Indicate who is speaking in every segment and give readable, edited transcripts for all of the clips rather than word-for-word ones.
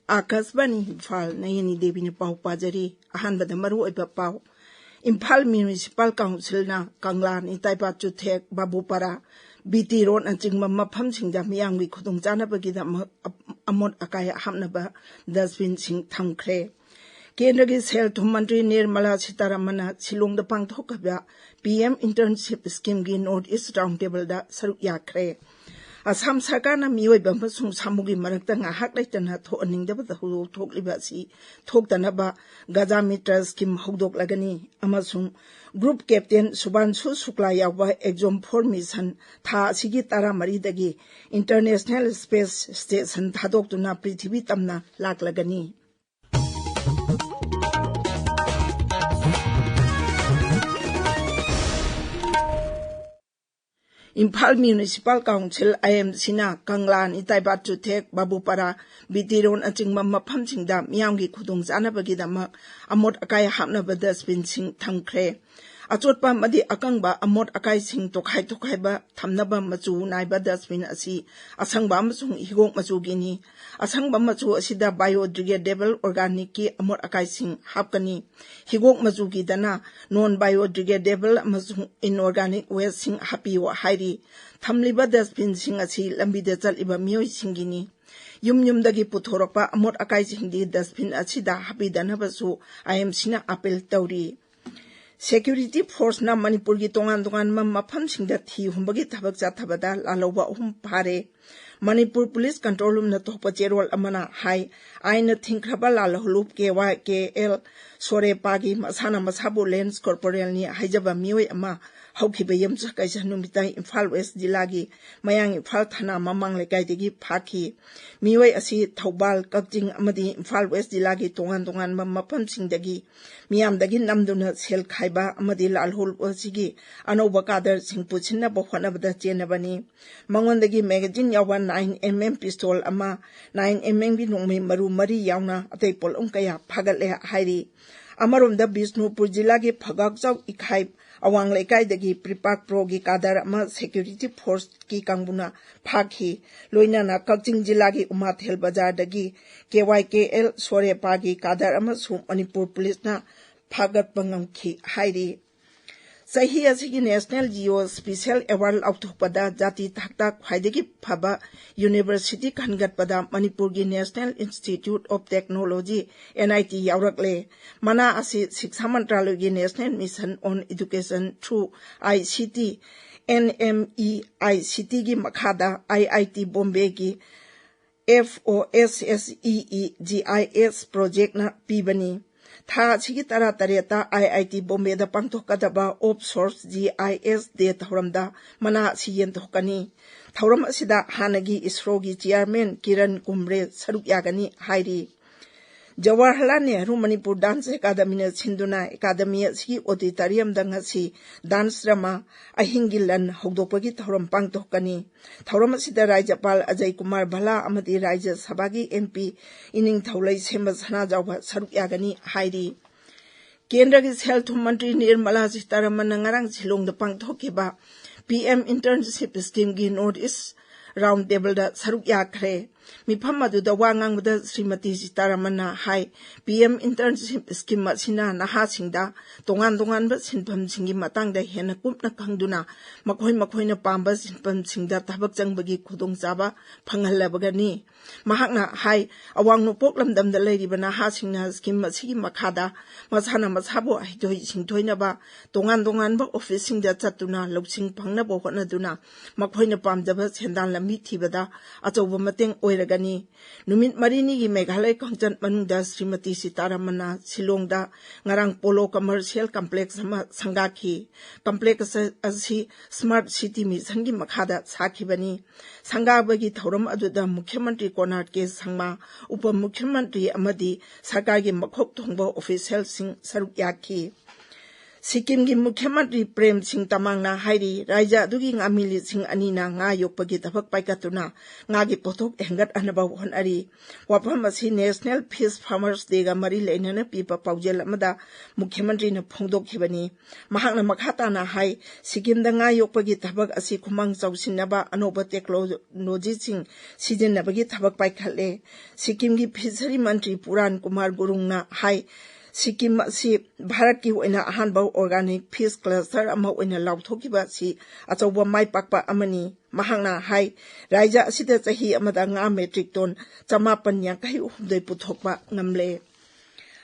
Speaker 1: Akashvani Imphal Nayani Devi ne pau pajari ahanbada maru oiba pau Imphal Municipal Council na Kanglan Itaipa Chuthek Babupara BT Road and Khangembam mafamsingda miyamgi khudongchanabagida amot akaya hamnaba dustbin sing thamkhre Kendra ki Sel Thum Mantri Nirmala Sitaramana Shillongda pangthokaba PM Internship Scheme gi North East Roundtable da saruk yakre Assam Sarkarna miyoiba amasung samugi marakta ngahak laitana thoaningdaba hu thokliba si thoktanaba Gaza Mitra Scheme hogdoklagani amasung Group Captain Subanshu Shukla yawba exam mission tha asigi taramari International Space Station thadoktuna Prithvi tamna laklagani Imphal Municipal Council IMC na Kanglan Itaipa Chuthek Babupara BT Road and Khangembam mafamsingda miyamgi khudongchanabagidama amot akaya hapnaba dustbin sing thamkhre Achotpa madi akangba amot akai sing tokhai ba thamnaba machu naiba dustbin asi asangba amasung higok machu gini asangba machu asida biodegradable organic ki amot akai sing hapkani higok machu gi dana non biodegradable amasung inorganic waste sing happy wa hairi thamliba dustbin sing asi lambida chaliba miyoi singini yumdagi puthorokpa amot akai sing di dustbin asida happy danabasu IMC na appeal tawri Security Force na Manipur gi tongan mafamsingda thi humbagi thabak chathabada laloba pare Manipur Police Control Room na tohpa cherol amana hai aina thinkraba lalahulup KYKL sore pagi masana masabu Lens Corporal ni haijaba mioi ama haukiba yamcha kaisa numitai Imphal West jilagi mayang Imphal thana mamang lekai degi phaki mioi asi Thobal Kakjing amadi Imphal West jilagi tongan mafamsingdagi miyamdagi namduna sel khaiba amadi lalhul osigi anoba kadar singpuchinna bohonabada chenabani mangondagi magazine yawa 9mm pistol ama 9mm bi nongmei maru mari yauna atei polong kaya phagatle hairi amaromda Bishnupur jilagi phagakchau ikhai awang lekai dagi pripak pro gi kadar ama security force ki kangbuna phakhi loinana Kakjing jilagi umathel bazar dagi KYKL sore pagi kadar ama sum Manipur police na phagat bangamkhi hairi Sahi asigi National Geo Special Award Authokpada Jati Thakta Khwaidagi Phaba University Khangatpada Manipur gi National Institute of Technology NIT yaurakle mana asi Shiksha Mantralaya gi National Mission on Education through ICT NMEICT gi makhada IIT Bombay gi FOSSEE GIS project na pibani Tha chigi tara tareta IIT Bombay da pangthokadaba open source GIS de thauramda mana siyen thokani thauram asida hanagi ISRO gi chairman Kiran Kumre saruk yagani hairi Jawaharlal Nehru Manipur Dance Academy na Sinduna Academy si auditorium da ngasi dance drama ahingilan hogdopagi thauram pangthokani thauram asida Rajyapal Ajay Kumar Bhala amadi Rajya Sabha MP ining thaulai sema sana jawba saruk yagani hairi Kendra ki Sel Thum Mantri Nirmala Sitaramana ngarang Shillongda pangthokiba PM Internship Scheme gi North East Roundtable da saruk yakre mifam aduda wangang da Srimati Sitaramana hai PM Internship Scheme asina nahasingda tongan ba sinpham singi matangda hena kupna khangduna makhoina pamba sinpham singda thabak changbagi khudongchaba phanghallabagani mahakna hai awang nupok lamdamda leiribana hasingna scheme asigi makhada masana masabo aidoi singthoina ba tongan ba office singda chatuna loksing phangna bo honaduna makhoina pamjaba sendan lambi thibada achoba mateng oiragani numit marini gi Meghalaya Kangchan manungda Srimati Sitaramana Shillongda ngarang Polo Commercial Complex sama sangaki complex asi Smart City Mission gi makhada sakhibani sangabagi thauram aduda Mukhyamantri Konark ke sangma Upa Mukhyamantri amadi sarkar gi makhok thongba official sing saruk yakhi Sikkim gi Mukhyamantri Prem Singh Tamangna hairi raja adugi ngamili sing anina nga yokpagi tabak paikatuna nga gi pothok hengat anaba honari wafam asi National Fish Farmers Day ga mari leinana pipa paujel amada Mukhyamantri na phongdokhibani mahakna makhata na hai Sikkim da nga yokpagi tabak asi khumang chausinaba anoba technology sing sijinnabagi tabak paikhatle Sikkim gi Fishery Mantri Puran Kumar Gurungna hai Sikkim si Bharat ki oina ahanba organic fish cluster ama oina lauthokiba si achauba mai pakpa amani mahangna hai raija asida chahi amada nga metric ton 550 puthokpa ngamle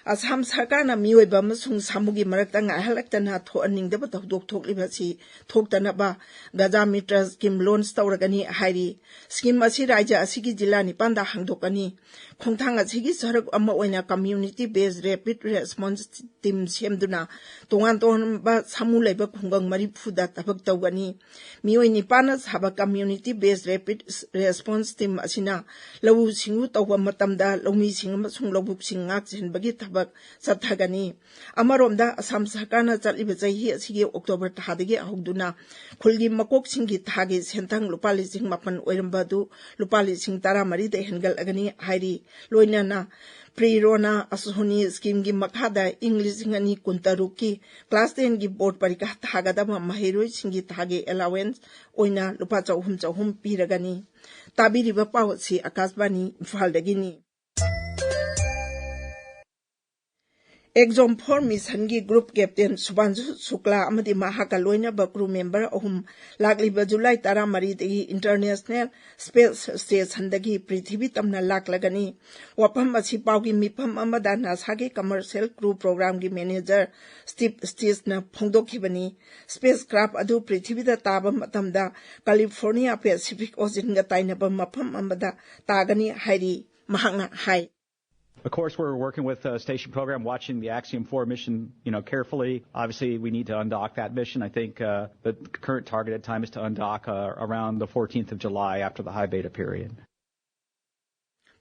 Speaker 1: Assam Sarkarna miyoiba amasung samugi marakta ngaihalakta thoaningdaba tawdok thokliba si thoktanaba Gaja Mitra scheme launch tawragani hairi scheme asi raja asigi jila nipanda hangdokani khongthang asigi sarak ama oina community based rapid response team semduna tongan ba samu laiba khungang marifuda tabak tawgani miyoi nipana saba community based rapid response team asina lawu singu tawba matamda lawmi sing amasung lawbuk sing ngak jenbagi tabak sathagani amaromda Assam Sarkarna chaliba chahi asigi October thadagi ahuduna khulgi makok singgi thagi sentang lupali sing mapan oirambadu lupali sing tara mari de hengal agani hairi loinana Pre-Rona Asuni scheme gi makhada English ngani kuntaruki class 10 gi board parika thagadama mahiroi singi thagi allowance oina lupa chahum piragani tabiriba pawsi Akashbani Imphal dagini Exam 4 mission gi group captain Subanshu Shukla amadi mahaka loina ba crew member ahum lakliba July 13 dagi International Space Station dagi Prithvi tamna laklagani wapam asi pawgi mipam amada NASA commercial crew program gi manager Steve Stis na phongdokhibani spacecraft adu Prithvi da taba matamda California Pacific Ocean ga tainaba mapam amada tagani hairi mahanga hai
Speaker 2: Of course, we're working with the station program, watching the Axiom 4 mission, carefully. Obviously, we need to undock that mission. I think the current targeted time is to undock around the 14th of July after the high beta period.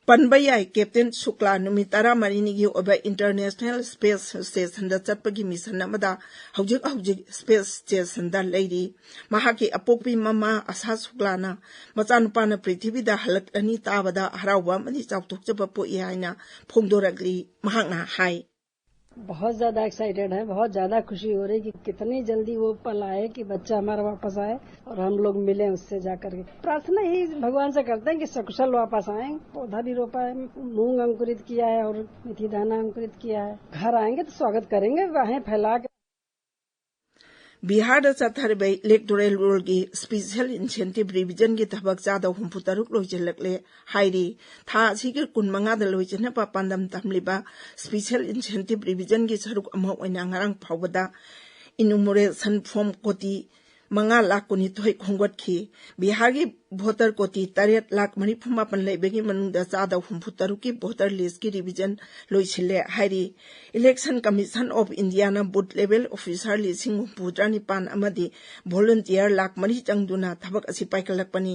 Speaker 1: Panbayai Captain Shukla Numitara Marinigi over International Space Station the Chapagi mission Namada Haujik Space Station that lady Mahaki Apopi Mama Asa Suklana Matanupana Prithivida Halak Anita Tabada Harawa Mani Chaptukchapo Iaina Pongdoragli Mahanga Hai
Speaker 3: बहुत ज्यादा excited है बहुत ज्यादा खुशी हो रही कि कितनी जल्दी वो पल आए कि बच्चा हमारा वापस आए और हम लोग मिले उससे जाकर के प्रार्थना ही भगवान से करते हैं कि सकुशल वापस आए पौधा भी रोपा है मूंग अंकुरित किया है और मेथी दाना अंकुरित किया है घर आएंगे तो स्वागत करेंगे बाहें फैला के
Speaker 1: बिहार चथरबे इलेक्टोरल रोल की स्पेशल इंसेंटिव रिविजन की थबक चादा हुंफुतरुक लोइजलकले हाइरी था सिगे 15 दा लोइजनपा पांदम तमलिबा स्पेशल इंसेंटिव रिविजन की सरुक अमा ओइना ngarang फावदा इनुमरेशन फॉर्म कोटी 5 लाख कुनी थोय खोंगटखी बिहार की voter कोटी 8 लाख मणिफुमा पन लेबेगी मनुंगदा चादा हुंफुतरुकी voter list की रिविजन लोइसिले हाइरी इलेक्शन कमीशन ऑफ इंडिया ना बूथ लेवल ऑफिसर लिसिंग हुंफुद्रानी पान अमदी volunteer लाख मणि चंगदुना थबक असि पाइकलकपनी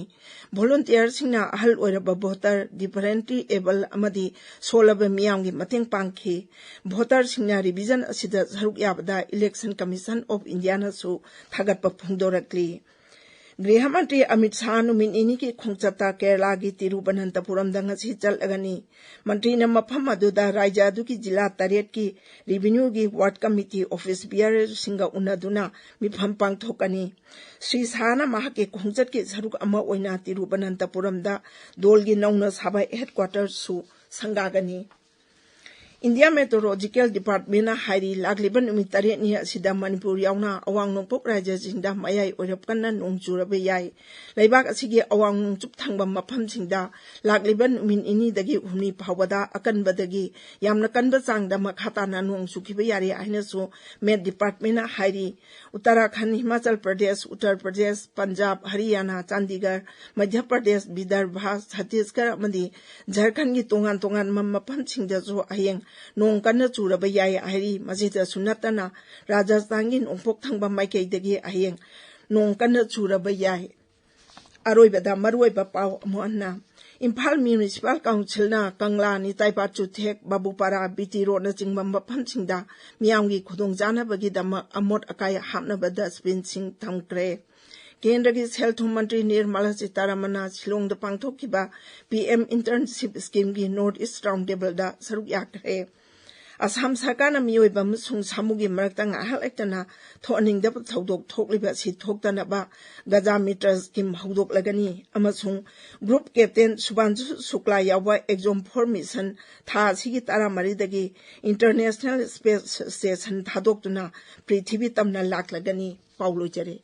Speaker 1: volunteer सिंगना अहल ओइरबा voter differently able अमदी सोलब मियांगी मतेंग पांगखी voter सिंगना रिविजन असिदा सरुक याबदा इलेक्शन कमीशन ऑफ इंडिया ना सु थागतपा फुंगदोरकली गृह मंत्री अमित शाह नुमिनी की खोंगचता केरला की तिरुवनंतपुरम दंगसी चलगनी मंत्री न मफम अदुदा राज्य अदु की जिला 3 की रेवेन्यू की वार्ड कमिटी ऑफिस बियर सिंगा उनदुना मिफम पांगथोकनी श्री शाहना महा के खोंगचत के सरुक अमा ओइना तिरुवनंतपुरम दा दोल की नौना सभा हेडक्वार्टर सु संगागनी इंडिया मेट्रोलॉजिकल डिपार्टमेंट हाइरी लागलिबन नुमित 8 नि असिदा मणिपुर यावना अवांग नोंपोक राज्य जिंदा मयाई ओरपकन्ना नोंग चुरबे याई लैबाक असिगे अवांग नोंचुप थांगबा मफम सिंदा लागलिबन नुमिन इनी दगी हुमनी फावदा अकनबदगी यामना कनबा चांगदा मखाताना नोंग सुखिबे यारे आइनसु मेट डिपार्टमेंट हाइरी उत्तराखंड हिमाचल प्रदेश उत्तर प्रदेश पंजाब हरियाणा चंडीगढ़ मध्य प्रदेश विदर्भ छत्तीसगढ़ अमदी झारखंड की तोंगान तोंगान मफम सिंगदसु अयंग नोंग कन्न चुरबा याई हाइरी मजिदा सुनतना राजस्थान की नोंपोक थांगबा माइकेदगी अयंग नोंग कन्न चुरबा याई अरोइबदा मरुइबा पाव अमोन्ना Imphal Municipal Council na Kangla ni Taipat Chuthek Babupara BT Road na Chingbam Maphamsingda Miyamgi Khudongjanabagidama Amot Akaya Hapnaba Dustbin Sing Thamkre. Kendragi Health Mantri Nirmala Sitaramana Shillong da Pangthokiba PM Internship Scheme gi North East Roundtable da saruk yakre. Assam Sarkarna Mioiba Musung Samugi Maratanga Halaktana Thoning the Thodok Tokliba Si Toktanaba Gaza Mitras Kim Hodok Lagani Amasung Group Captain Subanju Sukla Yawa Exom Mission Tha Sigitara Maridagi International Space Station Thadoktuna Prithivi Tamna Lak Lagani Paulo Jere.